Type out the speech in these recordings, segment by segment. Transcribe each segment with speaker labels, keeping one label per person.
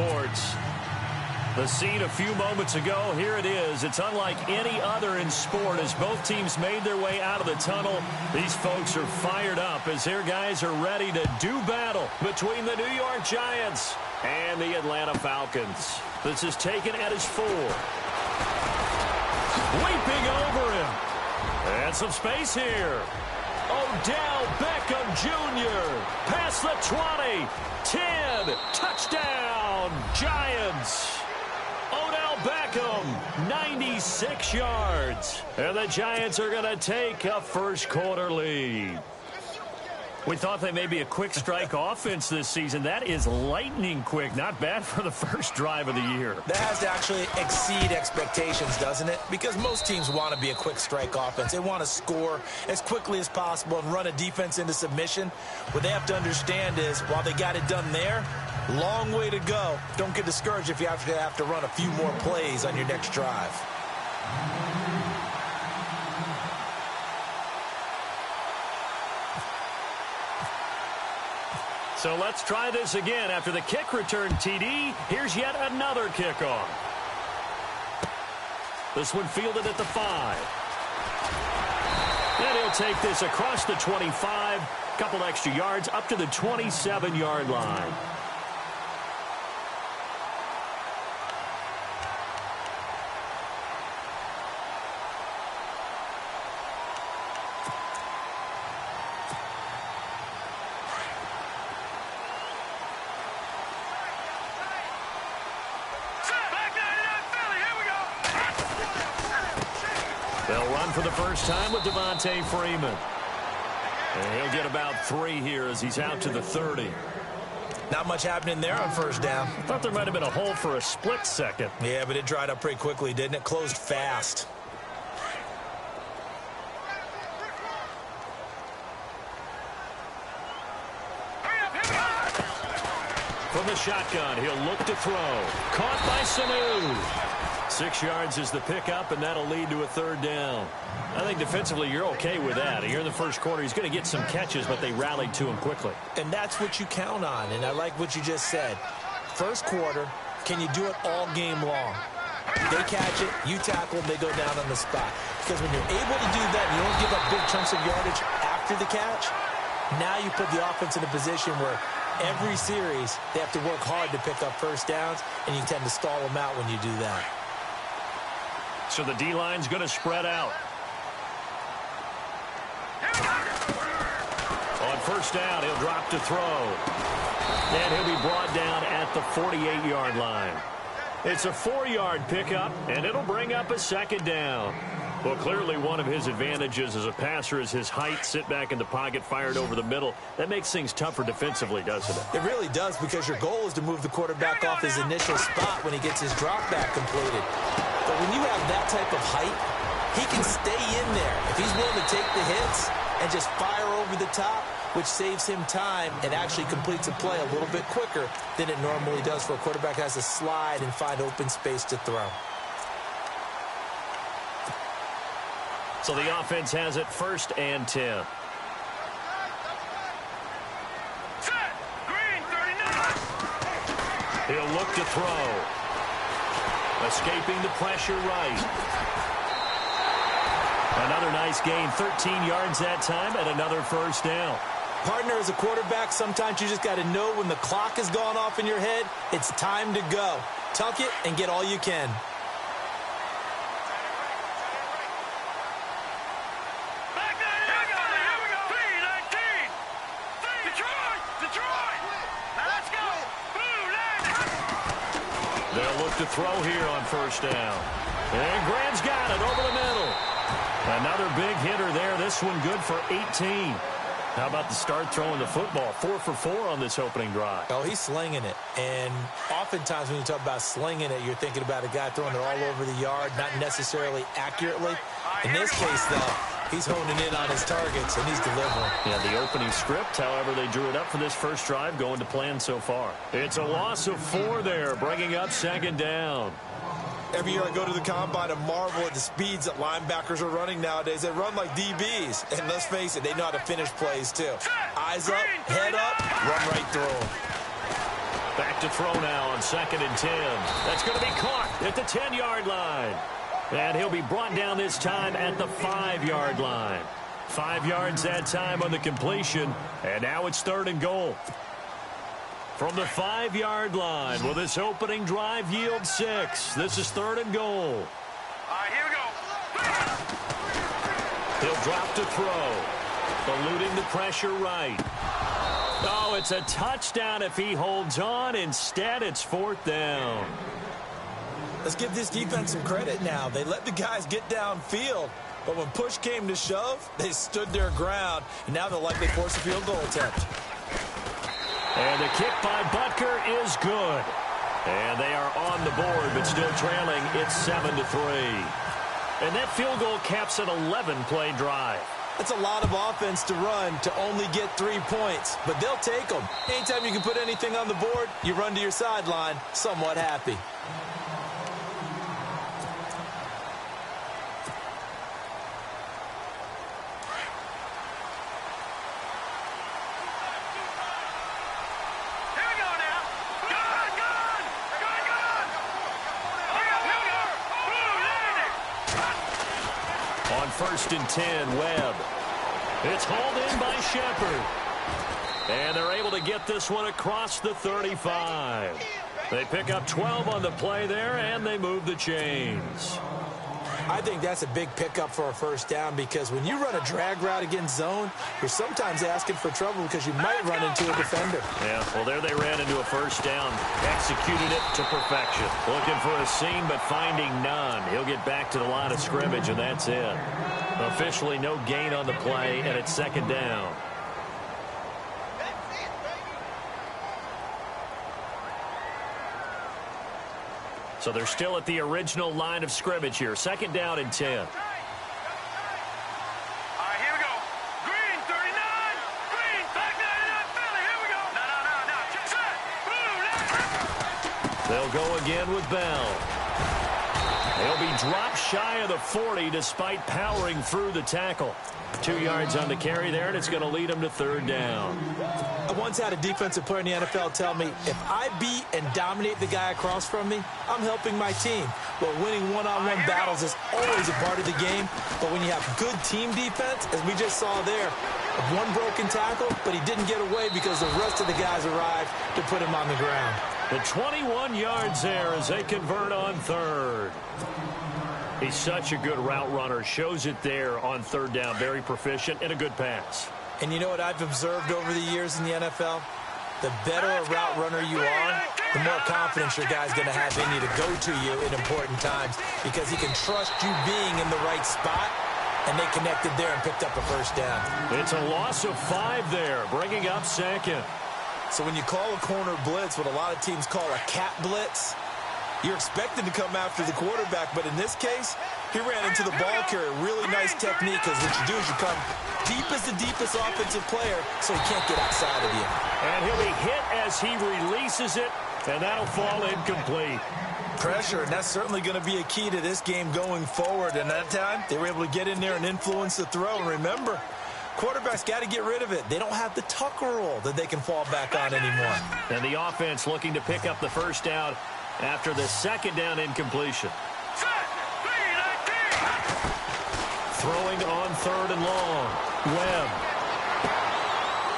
Speaker 1: sports. The scene a few moments ago, here it is. It's unlike any other in sport as both teams made their way out of the tunnel. These folks are fired up as their guys are ready to do battle between the New York Giants and the Atlanta Falcons. This is taken at his 4. Leaping over him. And some space here. Odell Beckham Jr. past the 20. 10. Touchdown, Giants. Odell Beckham, 96 yards. And the Giants are going to take a first-quarter lead. We thought they may be a quick strike offense this season. That is lightning quick. Not bad for the first drive of the year.
Speaker 2: That has to actually exceed expectations, doesn't it? Because most teams want to be a quick strike offense. They want to score as quickly as possible and run a defense into submission. What they have to understand is, while they got it done there, long way to go. Don't get discouraged if you have to run a few more plays on your next drive.
Speaker 1: So let's try this again. After the kick return TD, here's yet another kickoff. This one fielded at the 5. And he'll take this across the 25. Couple extra yards up to the 27-yard line. They'll run for the first time with Devontae Freeman. And he'll get about 3 here as he's out to the 30.
Speaker 2: Not much happening there on first down.
Speaker 1: I thought there might have been a hole for a split second.
Speaker 2: Yeah, but it dried up pretty quickly, didn't it? Closed fast.
Speaker 1: From the shotgun, he'll look to throw. Caught by Sanu. 6 yards is the pickup, and that'll lead to a third down. I think defensively you're okay with that. Here in the first quarter, he's going to get some catches, but they rallied to him quickly.
Speaker 2: And that's what you count on, and I like what you just said. First quarter, can you do it all game long? They catch it, you tackle them, they go down on the spot. Because when you're able to do that, you don't give up big chunks of yardage after the catch, now you put the offense in a position where every series they have to work hard to pick up first downs, and you tend to stall them out when you do that.
Speaker 1: So the D-line's going to spread out. On first down, he'll drop to throw. And he'll be brought down at the 48-yard line. It's a 4-yard pickup, and it'll bring up a second down. Well, clearly one of his advantages as a passer is his height. Sit back in the pocket, fired over the middle. That makes things tougher defensively, doesn't it?
Speaker 2: It really does, because your goal is to move the quarterback off his initial spot when he gets his drop back completed. But when you have that type of height, he can stay in there. If he's willing to take the hits and just fire over the top, which saves him time and actually completes a play a little bit quicker than it normally does for a quarterback who has to slide and find open space to throw.
Speaker 1: So the offense has it 1st and 10.
Speaker 3: Set. Green, 39.
Speaker 1: He'll look to throw. Escaping the pressure right. Another nice gain, 13 yards that time, and another first down.
Speaker 2: Partner, as a quarterback, sometimes you just got to know when the clock has gone off in your head, it's time to go. Tuck it and get all you can.
Speaker 1: To throw here on first down. And Graham's got it over the middle. Another big hitter there. This one good for 18. How about the start throwing the football? 4 for 4 on this opening drive.
Speaker 2: Oh, he's slinging it. And oftentimes when you talk about slinging it, you're thinking about a guy throwing it all over the yard, not necessarily accurately. In this case, though, he's honing in on his targets, and he's delivering.
Speaker 1: Yeah, the opening script, however, they drew it up for this first drive, going to plan so far. It's a loss of 4 there, bringing up second down.
Speaker 2: Every year I go to the combine and marvel at the speeds that linebackers are running nowadays. They run like DBs. And let's face it, they know how to finish plays, too. Eyes up, head up, run right through them.
Speaker 1: Back to throw now on 2nd and 10. That's going to be caught at the 10-yard line. And he'll be brought down this time at the 5-yard line. 5 yards that time on the completion. And now it's 3rd and goal. From the 5-yard line, will this opening drive yield 6? This is 3rd and goal.
Speaker 3: All right, here we go.
Speaker 1: He'll drop to throw. Eluding the pressure right. Oh, it's a touchdown if he holds on. Instead, it's 4th down.
Speaker 2: Let's give this defense some credit now. They let the guys get downfield, but when push came to shove, they stood their ground, and now they'll likely force a field goal attempt.
Speaker 1: And the kick by Butker is good. And they are on the board, but still trailing. It's 7-3. And that field goal caps an 11-play drive.
Speaker 2: That's a lot of offense to run to only get 3 points, but they'll take them. Anytime you can put anything on the board, you run to your sideline somewhat happy.
Speaker 1: On 1st and 10, Webb. It's hauled in by Shepard. And they're able to get this one across the 35. They pick up 12 on the play there, and they move the chains.
Speaker 2: I think that's a big pickup for a 1st down because when you run a drag route against zone, you're sometimes asking for trouble because you might run into a defender.
Speaker 1: Yeah, well, there they ran into a 1st down. Executed it to perfection. Looking for a seam, but finding none. He'll get back to the line of scrimmage, and that's it. Officially no gain on the play, and it's 2nd down. So they're still at the original line of scrimmage here. 2nd down and 10.
Speaker 3: All right, here we go. Green, 39. Green, back 99, Philly. Here we go. No. Set. Blue.
Speaker 1: They'll go again with Bell. They'll be dropped shy of the 40 despite powering through the tackle. 2 yards on the carry there, and it's going to lead them to 3rd down.
Speaker 2: I once had a defensive player in the NFL tell me, if I beat and dominate the guy across from me, I'm helping my team. Well, winning one-on-one battles is always a part of the game, but when you have good team defense, as we just saw there, one broken tackle, but he didn't get away because the rest of the guys arrived to put him on the ground.
Speaker 1: The 21 yards there as they convert on 3rd. He's such a good route runner. Shows it there on 3rd down. Very proficient and a good pass.
Speaker 2: And you know what I've observed over the years in the NFL? The better a route runner you are, the more confidence your guy's going to have in you to go to you in important times because he can trust you being in the right spot, and they connected there and picked up a 1st down.
Speaker 1: It's a loss of 5 there, bringing up 2nd.
Speaker 2: So when you call a corner blitz, what a lot of teams call a cat blitz, you're expected to come after the quarterback, but in this case, he ran into the ball carrier. Really nice technique, because what you do is you come deep as the deepest offensive player, so he can't get outside of you.
Speaker 1: And he'll be hit as he releases it, and that'll fall incomplete.
Speaker 2: Pressure, and that's certainly going to be a key to this game going forward. And that time, they were able to get in there and influence the throw. And remember, quarterbacks got to get rid of it. They don't have the tuck rule that they can fall back on anymore.
Speaker 1: And the offense looking to pick up the 1st down after the 2nd down incompletion. Throwing on 3rd and long. Webb.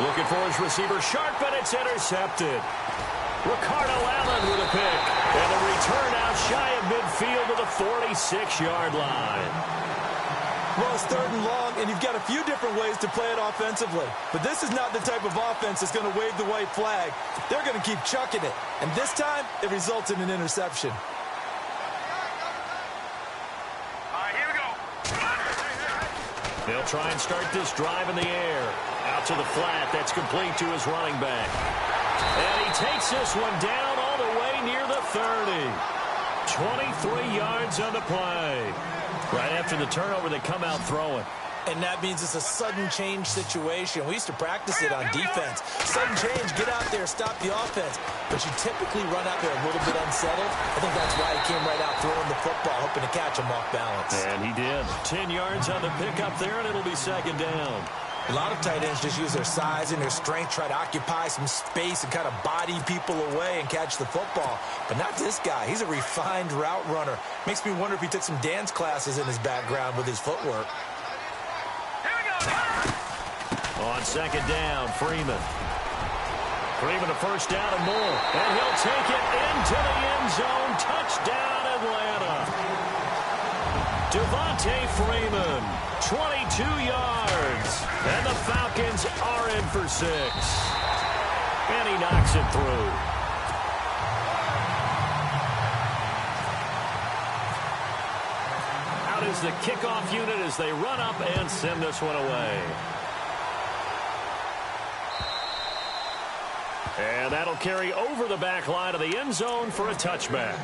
Speaker 1: Looking for his receiver. Sharp, but it's intercepted. Ricardo Allen with a pick. And a return out shy of midfield to the 46-yard line.
Speaker 2: Well, it's 3rd and long, and you've got a few different ways to play it offensively. But this is not the type of offense that's going to wave the white flag. They're going to keep chucking it. And this time, it results in an interception.
Speaker 3: All right, here we go.
Speaker 1: They'll try and start this drive in the air. Out to the flat. That's complete to his running back. And he takes this one down all the way near the 30. 23 yards on the play. Right after the turnover, they come out throwing.
Speaker 2: And that means it's a sudden change situation. We used to practice it on defense. Sudden change, get out there, stop the offense. But you typically run out there a little bit unsettled. I think that's why he came right out throwing the football, hoping to catch him off balance.
Speaker 1: And he did. 10 yards on the pickup there, and it'll be 2nd down.
Speaker 2: A lot of tight ends just use their size and their strength, try to occupy some space and kind of body people away and catch the football. But not this guy. He's a refined route runner. Makes me wonder if he took some dance classes in his background with his footwork.
Speaker 1: On second down, Freeman. Freeman a first down and more. And he'll take it into the end zone. Touchdown, Atlanta. Devontae Freeman, 22 yards. And the Falcons are in for 6. And he knocks it through. Out is the kickoff unit as they run up and send this one away. And that'll carry over the back line of the end zone for a touchback.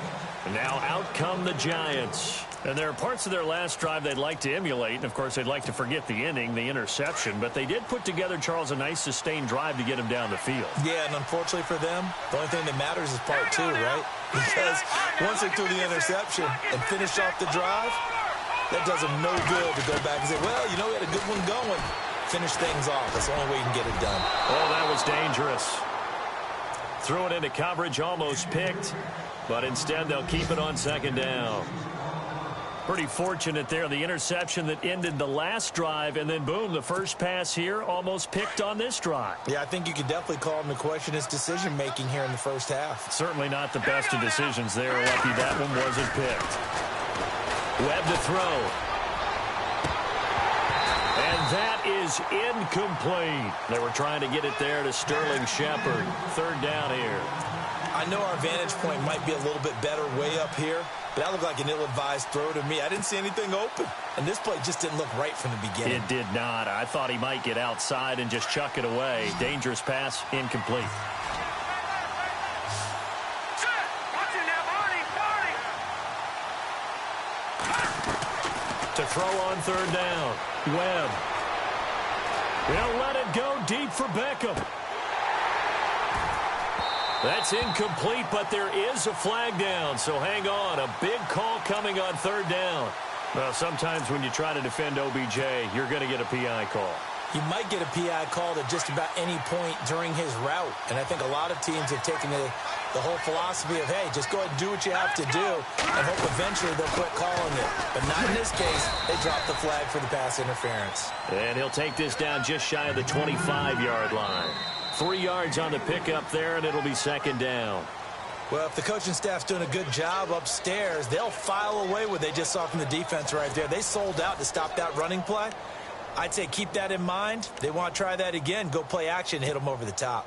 Speaker 1: And now out come the Giants. And there are parts of their last drive they'd like to emulate. And, of course, they'd like to forget the inning, the interception. But they did put together, Charles, a nice sustained drive to get him down the field. Yeah, and unfortunately for them, the only thing that matters is part 2, right? Because once they threw the interception and finished off the drive, that does them no good to go back and say, well, you know, we had a good one going. Finish things off. That's the only way you can get it done. Oh, that was dangerous. Threw it into coverage, almost picked, but instead they'll keep it on second down. Pretty fortunate there, the interception that ended the last drive, and then boom, the first pass here almost picked on this drive. Yeah, I think you could definitely call him to question his decision-making here in the first half. Certainly not the best of decisions there. Lucky that one wasn't picked. Webb to throw. And that is incomplete. They were trying to get it there to Sterling Shepard. Third down here. I know our vantage point might be a little bit better way up here, but that looked like an ill-advised throw to me. I didn't see anything open, and this play just didn't look right from the beginning. It did not. I thought he might get outside and just chuck it away. Dangerous pass, incomplete. To throw on third down, Webb. They'll let it go deep for Beckham. That's incomplete, but there is a flag down, so hang on. A big call coming on third down. Well, sometimes when you try to defend OBJ, you're going to get a PI call. You might get a PI called at just about any point during his route, and I think a lot of teams have taken the whole philosophy of, hey, just go ahead and do what you have to do and hope eventually they'll quit calling it. But not in this case. They dropped the flag for the pass interference. And he'll take this down just shy of the 25-yard line. 3 yards on the pickup there, and it'll be second down. Well, if the coaching staff's doing a good job upstairs, they'll file away what they just saw from the defense right there. They sold out to stop that running play. I'd say keep that in mind. They want to try that again. Go play action, hit them over the top.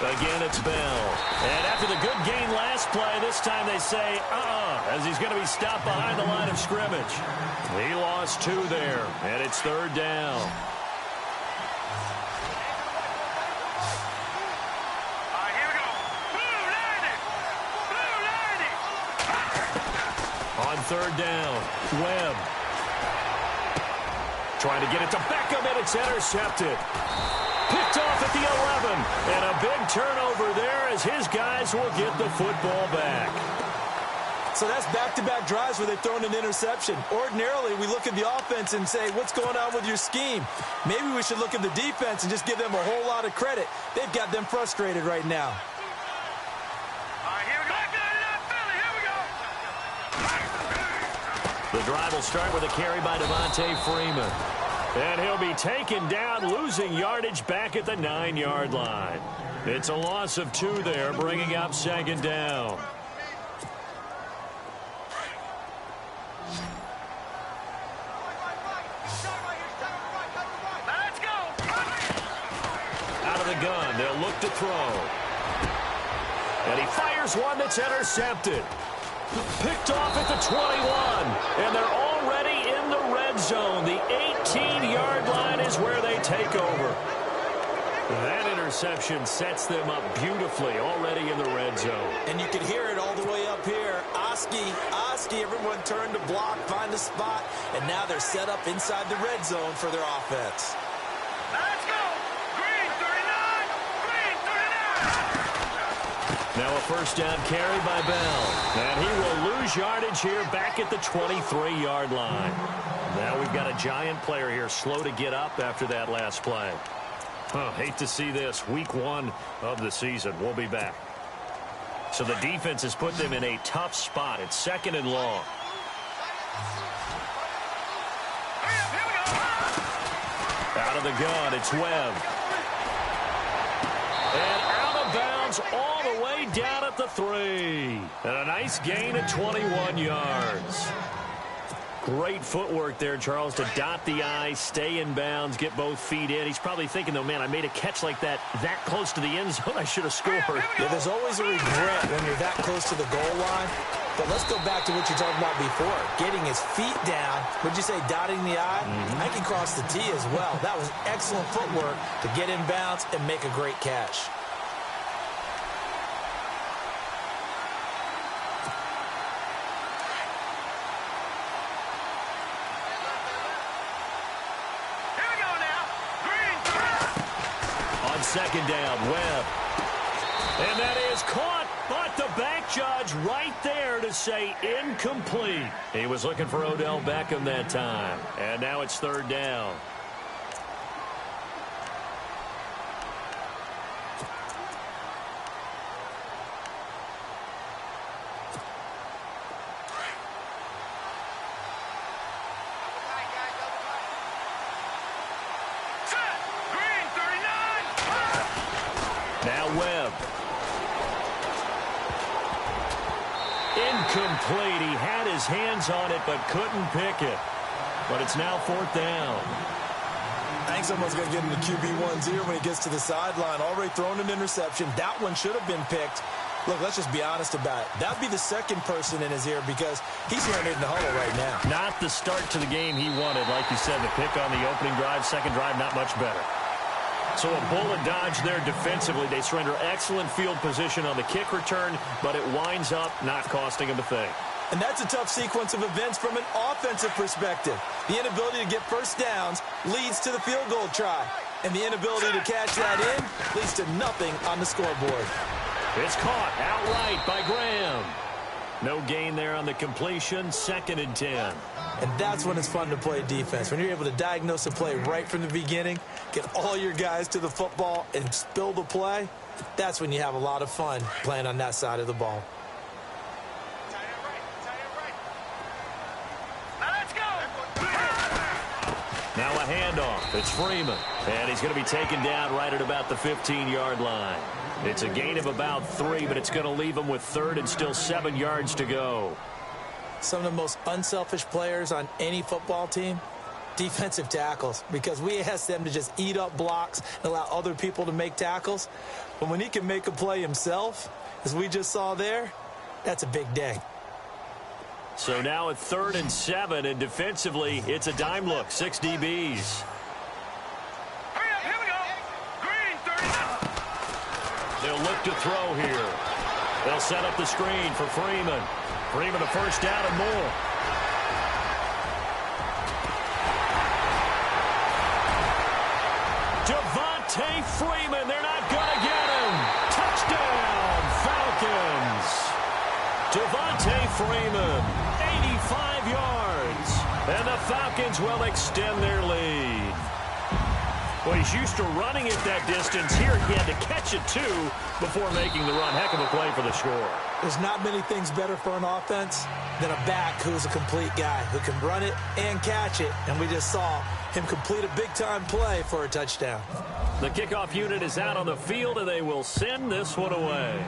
Speaker 1: Again, it's Bell. And after the good gain last play, this time they say, as he's going to be stopped behind the line of scrimmage. He lost 2 there, and it's third down.
Speaker 3: Here we go. Blue landing. Blue landing.
Speaker 1: On third down, Webb. Trying to get it to Beckham, and it's intercepted. Picked off at the 11, and a big turnover there as his guys will get the football back. So that's back-to-back drives where they've thrown an interception. Ordinarily, we look at the offense and say, what's going on with your scheme? Maybe we should look at the defense and just give them a whole lot of credit. They've got them frustrated right now.
Speaker 3: Here we go. Here we go.
Speaker 1: The drive will start with a carry by Devontae Freeman. And he'll be taken down, losing yardage back at the 9-yard line. It's a loss of 2 there, bringing up second down.
Speaker 3: Let's go.
Speaker 1: Out of the gun, they'll look to throw. And he fires one that's intercepted. Picked off at the 21. And they're already in the red zone. The 18-yard line is where they take over. That interception sets them up beautifully already in the red zone. And you can hear it all the way up here. Oski, everyone turned to block, find a spot, and now they're set up inside the red zone for their offense.
Speaker 3: Let's go. Green 39. Green 39.
Speaker 1: Now a first down carry by Bell. And he will lose yardage here back at the 23-yard line. Now we've got a Giant player here slow to get up after that last play. Hate to see this. Week 1 of the season. We'll be back. So the defense has put them in a tough spot. It's 2nd and long. Out of the gun, it's Webb. And out of bounds all the way down at the 3. And a nice gain at 21 yards. Great footwork there, Charles, to dot the I, stay in bounds, get both feet in. He's probably thinking, though, man, I made a catch like that close to the end zone. I should have scored.
Speaker 2: Yeah, there's always a regret when you're that close to the goal line. But let's go back to what you talked about before. Getting his feet down. Would you say dotting the I? I can cross the T as well. That was excellent footwork to get in bounds and make a great catch.
Speaker 1: Second down, Webb. And that is caught, but the back judge right there to say incomplete. He was looking for Odell Beckham that time. And now it's 3rd down. Webb. Incomplete. He had his hands on it but couldn't pick it. But it's now 4th down.
Speaker 2: I think someone's going to get into QB1's ear when he gets to the sideline. Already thrown an interception. That one should have been picked. Look, let's just be honest about it. That would be the second person in his ear because he's hearing it in the huddle right now.
Speaker 1: Not the start to the game he wanted. Like you said, the pick on the opening drive, second drive, not much better. So a bullet dodge there defensively. They surrender excellent field position on the kick return, but it winds up not costing them a thing.
Speaker 2: And that's a tough sequence of events from an offensive perspective. The inability to get first downs leads to the field goal try. And the inability to cash that in leads to nothing on the scoreboard.
Speaker 1: It's caught outright by Graham. No gain there on the completion, 2nd and 10.
Speaker 2: And that's when it's fun to play defense. When you're able to diagnose a play right from the beginning, get all your guys to the football and spill the play, that's when you have a lot of fun playing on that side of the ball.
Speaker 1: Now a handoff. It's Freeman. And he's going to be taken down right at about the 15-yard line. It's a gain of about 3, but it's going to leave him with 3rd and still 7 yards to go.
Speaker 2: Some of the most unselfish players on any football team, defensive tackles, because we ask them to just eat up blocks and allow other people to make tackles. But when he can make a play himself, as we just saw there, that's a big day.
Speaker 1: So now at 3rd and 7, and defensively, it's a dime look, 6 DBs.
Speaker 3: Here we go. Green, 30.
Speaker 1: They'll look to throw here. They'll set up the screen for Freeman. Freeman a first down and more. Devontae Freeman, they're not going to get him. Touchdown, Falcons. Devontae Freeman, 85 yards. And the Falcons will extend their lead. Well, he's used to running it that distance. Here he had to catch it, too, before making the run. Heck of a play for the score.
Speaker 2: There's not many things better for an offense than a back who's a complete guy who can run it and catch it. And we just saw him complete a big-time play for a touchdown.
Speaker 1: The kickoff unit is out on the field, and they will send this one away.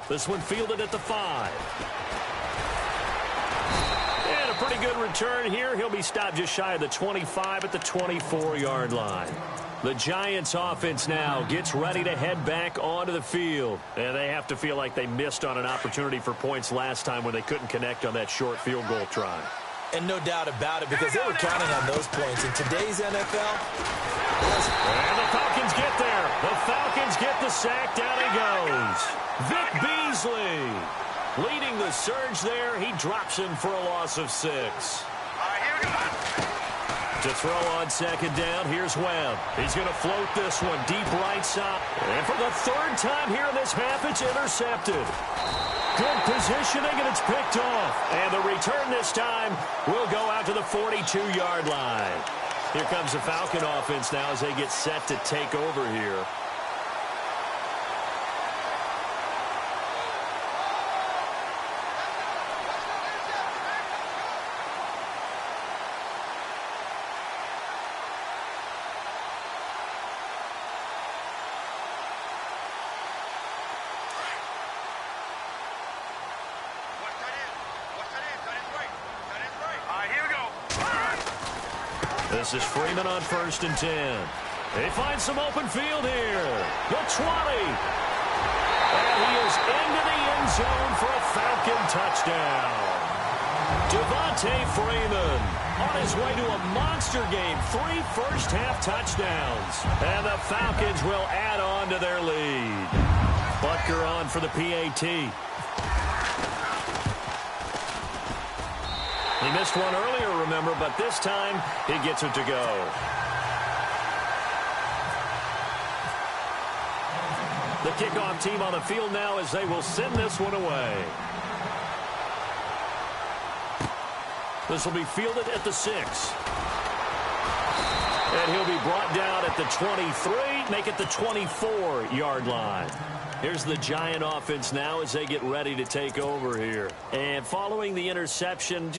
Speaker 1: This one fielded at the 5. And a pretty good return here. He'll be stopped just shy of the 25 at the 24-yard line. The Giants offense now gets ready to head back onto the field. And they have to feel like they missed on an opportunity for points last time when they couldn't connect on that short field goal try.
Speaker 2: And no doubt about it, because they were counting on those points. In today's NFL,
Speaker 1: and the Falcons get there. The Falcons get the sack. Down he goes. Vic Beasley leading the surge there. He drops him for a loss of 6. To throw on second down, here's Webb. He's going to float this one deep right side. And for the third time here in this half, it's intercepted. Good positioning, and it's picked off. And the return this time will go out to the 42-yard line. Here comes the Falcon offense now as they get set to take over here. This is Freeman on 1st and 10. They find some open field here. The 20. And he is into the end zone for a Falcon touchdown. Devontae Freeman on his way to a monster game. 3 first-half touchdowns. And the Falcons will add on to their lead. Butker on for the PAT. He missed one earlier, remember, but this time he gets it to go. The kickoff team on the field now as they will send this one away. This will be fielded at the 6. And he'll be brought down at the 23, make it the 24-yard line. Here's the Giant offense now as they get ready to take over here. And following the interception,